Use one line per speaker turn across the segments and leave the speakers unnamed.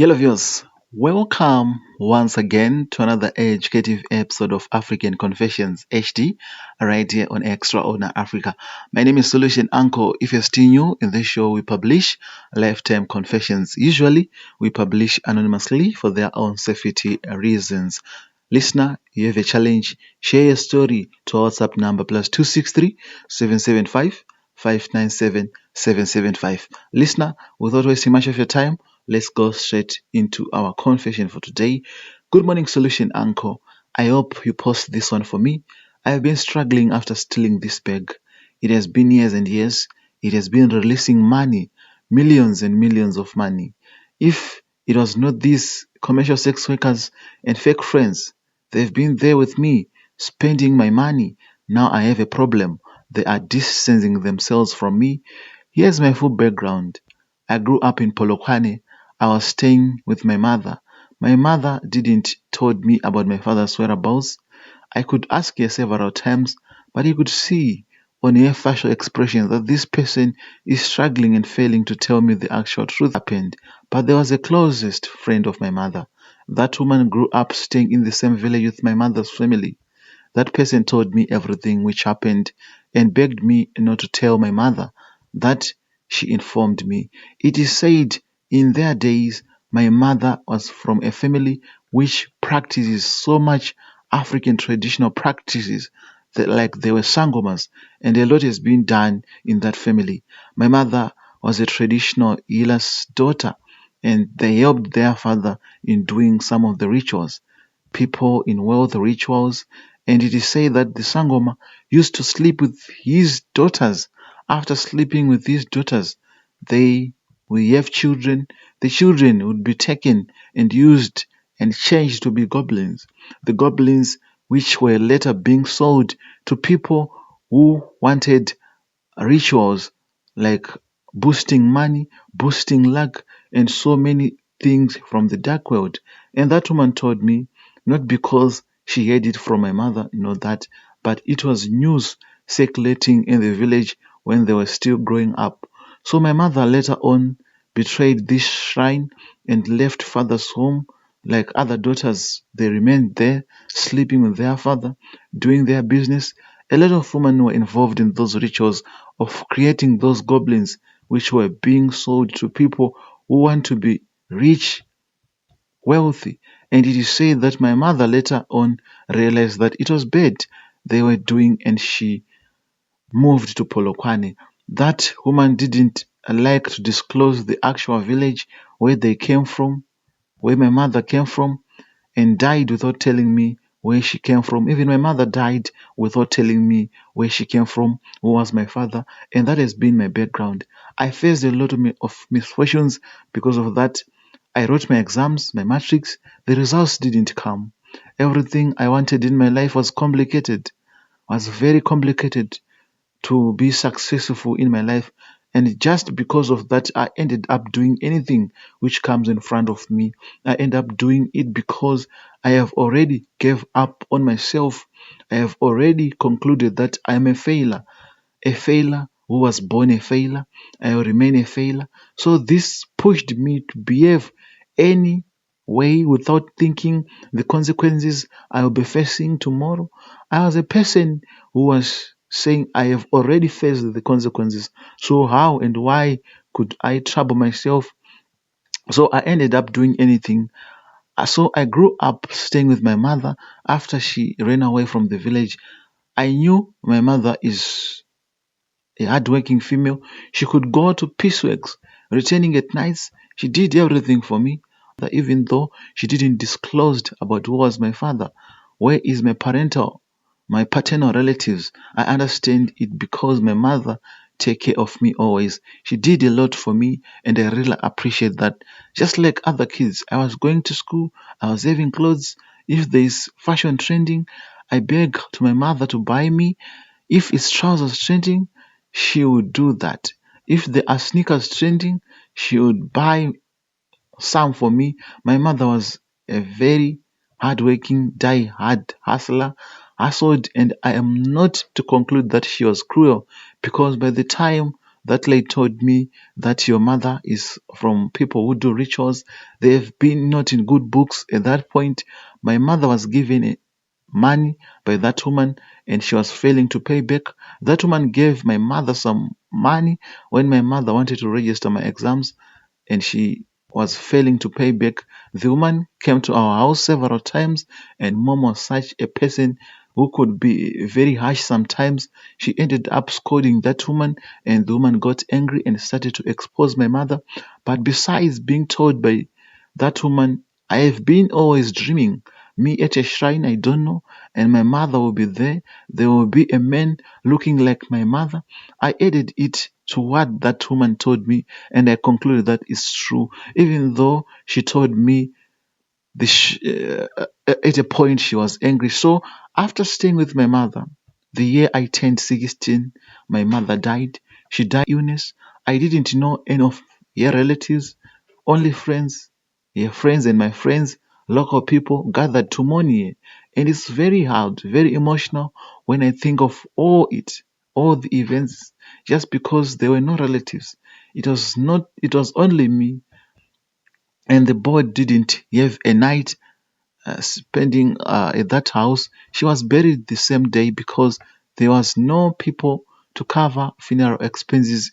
Hello viewers, welcome once again to another educative episode of African Confessions HD right here on Extraordinary Africa. My name is Solution Uncle. If you're still new in this show, we publish lifetime confessions. Usually, we publish anonymously for their own safety reasons. Listener, you have a challenge. Share your story to our WhatsApp number +263 775 597 775. Listener, without wasting much of your time, let's go straight into our confession for today. Good morning, Solution Uncle. I hope you post this one for me. I have been struggling after stealing this bag. It has been years and years. It has been releasing money, millions and millions of money. If it was not these commercial sex workers and fake friends, they've been there with me, spending my money. Now I have a problem. They are distancing themselves from me. Here's my full background. I grew up in Polokwane. I was staying with my mother. My mother didn't told me about my father's whereabouts. I could ask her several times, but you could see on her facial expression that this person is struggling and failing to tell me the actual truth happened. But there was a closest friend of my mother. That woman grew up staying in the same village with my mother's family. That person told me everything which happened and begged me not to tell my mother. That she informed me. It is said in their days, my mother was from a family which practices so much African traditional practices that like they were sangomas, and a lot has been done in that family. My mother was a traditional healer's daughter, and they helped their father in doing some of the rituals, people in wealth rituals, and it is said that the Sangoma used to sleep with his daughters. After sleeping with his daughters, they will have children. The children would be taken and used and changed to be goblins. The goblins which were later being sold to people who wanted rituals like boosting money, boosting luck, and so many things from the dark world. And that woman told me, not because she heard it from my mother, that, but it was news circulating in the village when they were still growing up. So my mother later on betrayed this shrine and left father's home. Like other daughters, they remained there, sleeping with their father, doing their business. A lot of women were involved in those rituals of creating those goblins which were being sold to people who want to be rich, wealthy. And it is said that my mother later on realized that it was bad they were doing, and she moved to Polokwane. That woman didn't like to disclose the actual village where they came from, where my mother came from, and died without telling me where she came from. Even my mother died without telling me where she came from, who was my father, and that has been my background. I faced a lot of misfortunes because of that. I wrote my exams, my matrix, the results didn't come. Everything I wanted in my life was complicated, was very complicated to be successful in my life. And just because of that, I ended up doing anything which comes in front of me. I end up doing it because I have already gave up on myself. I have already concluded that I am a failure who was born a failure. I will remain a failure. So this pushed me to behave any way without thinking the consequences I will be facing tomorrow. I was a person who was saying I have already faced the consequences. So how and why could I trouble myself? So I ended up doing anything. So I grew up staying with my mother after she ran away from the village. I knew my mother is a hardworking female. She could go to pieceworks, returning at nights. She did everything for me, even though she didn't disclose about who was my father. Where is my paternal relatives? I understand it because my mother take care of me always. She did a lot for me, and I really appreciate that. Just like other kids, I was going to school, I was having clothes. If there is fashion trending, I beg to my mother to buy me. If it's trousers trending, she would do that. If there are sneakers trending, she would buy some for me. My mother was a very hardworking, die-hard hustler, hustled, and I am not to conclude that she was cruel because by the time That lady told me that your mother is from people who do rituals. They've been not in good books. At that point, my mother was given money by that woman and she was failing to pay back. That woman gave my mother some money when my mother wanted to register my exams and she was failing to pay back. The woman came to our house several times, and mom was such a person who could be very harsh sometimes. She ended up scolding that woman, and the woman got angry and started to expose my mother. But besides being told by that woman, I have been always dreaming. Me at a shrine, I don't know, and my mother will be there. There will be a man looking like my mother. I added it to what that woman told me, and I concluded that it's true, even though she told me at a point she was angry. So after staying with my mother, the year I turned 16, my mother died. She died of illness. I didn't know any of her relatives, only friends. Her friends and my friends, local people gathered to mourn her. And it's very hard, very emotional when I think of all the events, just because there were no relatives. It was only me, and the boy didn't have a night spending at that house. She was buried the same day because there was no people to cover funeral expenses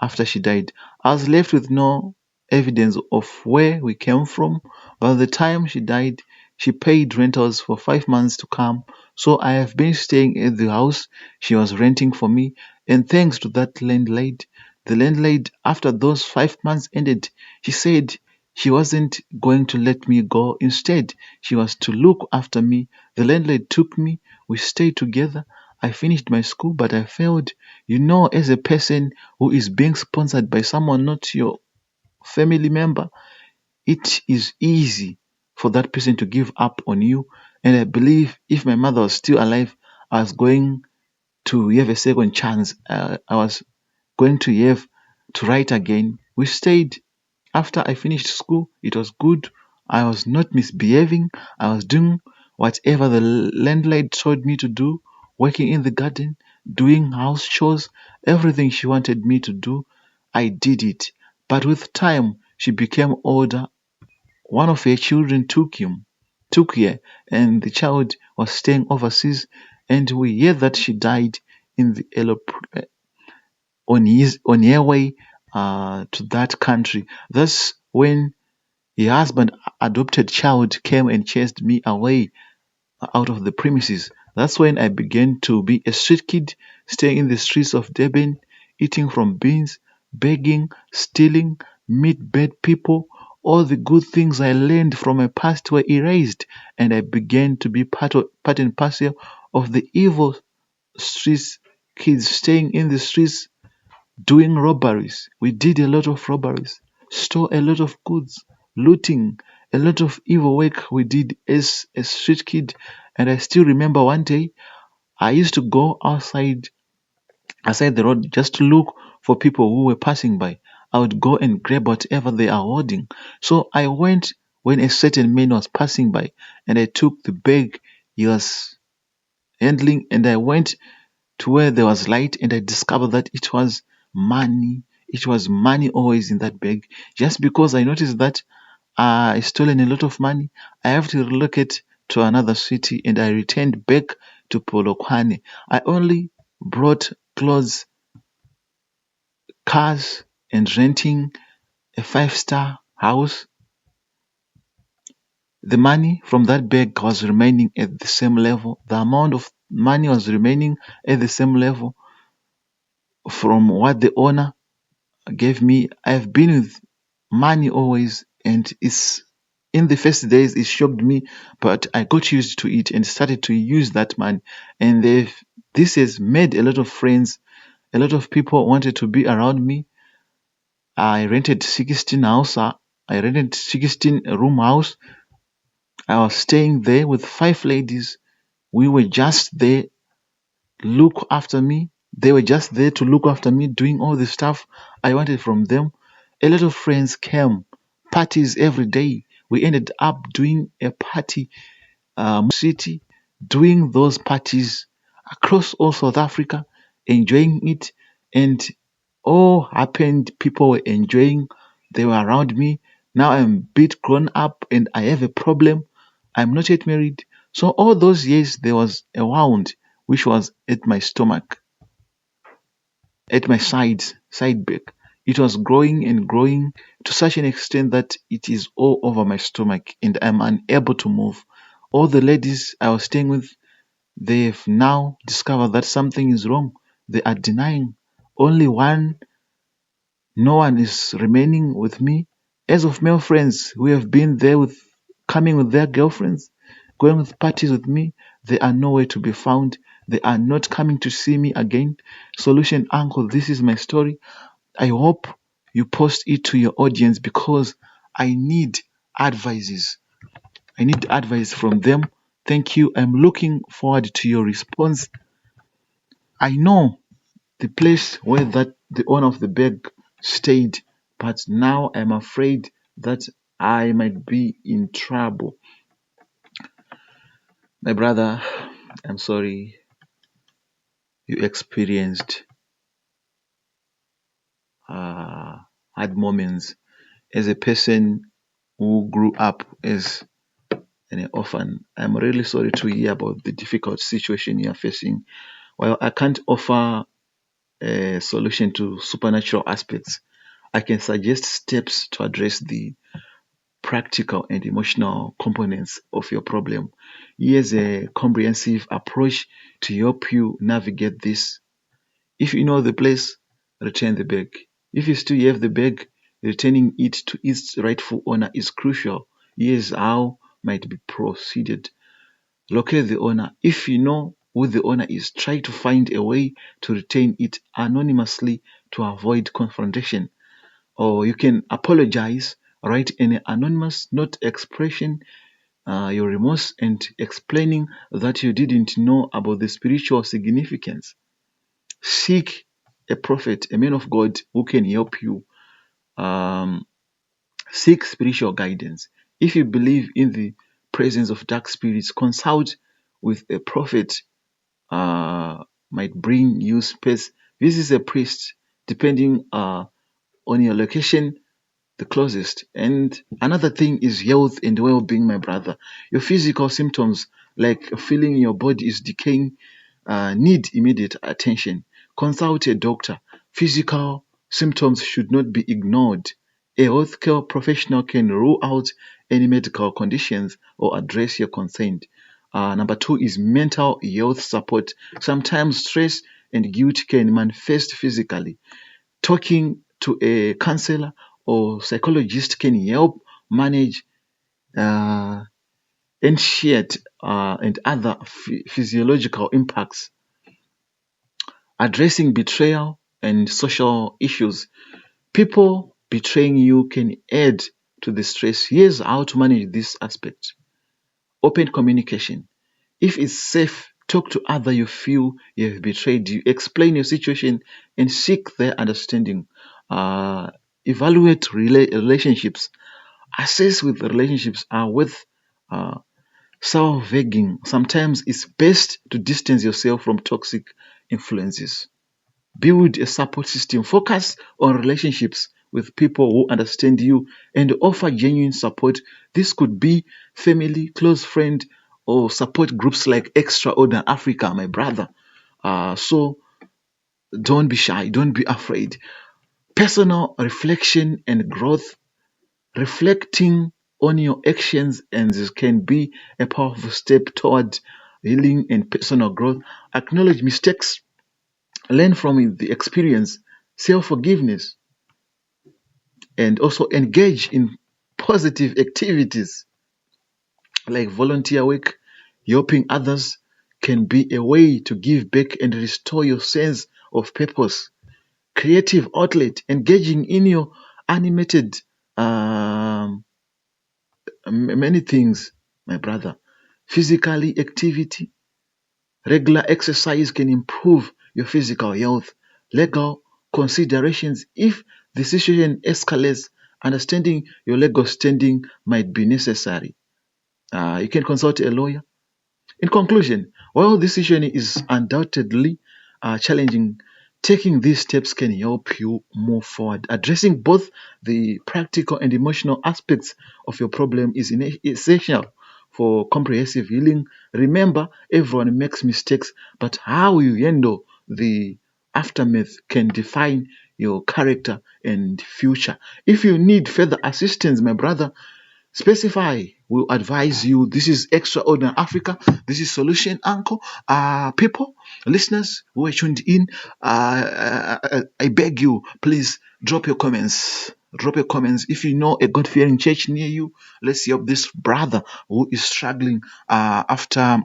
after she died. I was left with no evidence of where we came from. By the time she died, she paid rentals for 5 months to come. So I have been staying at the house she was renting for me. And thanks to that landlady, the landlady, after those 5 months ended, she said she wasn't going to let me go. Instead, she was to look after me. The landlady took me. We stayed together. I finished my school, but I failed. As a person who is being sponsored by someone, not your family member, it is easy for that person to give up on you. And I believe if my mother was still alive, I was going to have a second chance. I was going to have to write again. We stayed. After I finished school, it was good. I was not misbehaving. I was doing whatever the landlady told me to do, working in the garden, doing house chores, everything she wanted me to do. I did it. But with time, she became older. One of her children took her, and the child was staying overseas. And we heard that she died in the on her way to that country. That's when her husband adopted child came and chased me away out of the premises. That's when I began to be a street kid, staying in the streets of Durban, eating from bins, begging, stealing, meet bad people. All the good things I learned from my past were erased, and I began to be part and parcel of the evil streets kids staying in the streets doing robberies. We did a lot of robberies, stole a lot of goods, looting, a lot of evil work we did as a street kid. And I still remember one day I used to go outside the road just to look for people who were passing by. I would go and grab whatever they are holding. So I went when a certain man was passing by and I took the bag he was handling and I went to where there was light and I discovered that it was money. It was money always in that bag. Just because I noticed that I stolen a lot of money, I have to relocate to another city and I returned back to Polokwane. I only brought clothes, cars, and renting a five-star house. The money from that bag was remaining at the same level. The amount of money was remaining at the same level from what the owner gave me. I've been with money always, and it's in the first days it shocked me, but I got used to it and started to use that money. And this has made a lot of friends. A lot of people wanted to be around me. I rented 16 house. I rented 16 room house. I was staying there with five ladies. We were just there look after me. They were just there to look after me, doing all the stuff I wanted from them. A lot of friends came, parties every day. We ended up doing a party, city, doing those parties across all South Africa, enjoying it. And All happened, people were enjoying, they were around me. Now I'm a bit grown up and I have a problem. I'm not yet married. So all those years there was a wound which was at my stomach, at my sides, side back. It was growing and growing to such an extent that it is all over my stomach and I'm unable to move. All the ladies I was staying with, they've now discovered that something is wrong. They are denying. Only one, no one is remaining with me. As of male friends who have been there with, coming with their girlfriends, going with parties with me, they are nowhere to be found. They are not coming to see me again. Solution Uncle, this is my story. I hope you post it to your audience because I need advices. I need advice from them. Thank you. I'm looking forward to your response. I know the place where that the owner of the bag stayed, but now I'm afraid that I might be in trouble. My brother, I'm sorry you experienced uh, hard moments as a person who grew up as an orphan. I'm really sorry to hear about the difficult situation you are facing. While I can't offer a solution to supernatural aspects, I can suggest steps to address the practical and emotional components of your problem. Here's a comprehensive approach to help you navigate this. If you know the place, return the bag. If you still have the bag, returning it to its rightful owner is crucial. Here's how might be proceeded. Locate the owner. If you know who the owner is, try to find a way to retain it anonymously to avoid confrontation. Or you can apologize, write an anonymous note expression your remorse and explaining that you didn't know about the spiritual significance. Seek a prophet, a man of God who can help you. Um, Seek spiritual guidance. If you believe in the presence of dark spirits, consult with a prophet. Might bring you space. Visit a priest, depending on your location, the closest. And another thing is health and well-being, my brother. Your physical symptoms, like feeling your body is decaying, need immediate attention. Consult a doctor. Physical symptoms should not be ignored. A healthcare professional can rule out any medical conditions or address your concern. Number two is mental health support. Sometimes stress and guilt can manifest physically. Talking to a counselor or psychologist can help manage uh, anxiety and other physiological impacts. Addressing betrayal and social issues. People betraying you can add to the stress. Here's how to manage this aspect. Open communication. If it's safe, talk to other you feel you have betrayed you. Explain your situation and seek their understanding. Evaluate relationships. Assess with relationships are worth salvaging. Sometimes it's best to distance yourself from toxic influences. Build a support system. Focus on relationships with people who understand you and offer genuine support. This could be family, close friend, or support groups like Extraordinary Africa, my brother. So don't be shy, don't be afraid. Personal reflection and growth. Reflecting on your actions and this can be a powerful step toward healing and personal growth. Acknowledge mistakes, learn from the experience, self forgiveness, and also engage in positive activities like volunteer work. Helping others can be a way to give back and restore your sense of purpose. Creative outlet, engaging in your animated um, many things, my brother. Physically activity, regular exercise can improve your physical health. Legal considerations, if the situation escalates, understanding your legal standing might be necessary. You can consult a lawyer. In conclusion, while this situation is undoubtedly challenging, Taking these steps can help you move forward. Addressing both the practical and emotional aspects of your problem is essential for comprehensive healing. Remember, everyone makes mistakes, but how you handle the aftermath can define your character and future. If you need further assistance, my brother, specify. We'll advise you. This is Extraordinary Africa. This is Solution Uncle. People, listeners who are tuned in, I beg you, please drop your comments. Drop your comments. If you know a God-fearing church near you, let's help this brother who is struggling after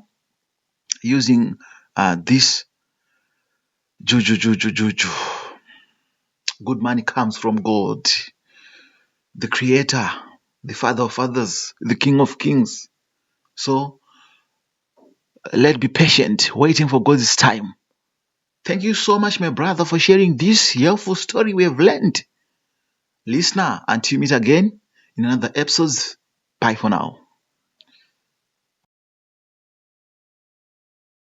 using this juju, juju, juju. Good money comes from God, the Creator, the Father of fathers, the King of kings. So let's be patient, waiting for God's time. Thank you so much, my brother, for sharing this helpful story we have learned. Listener, until we meet again in another episode, bye for now.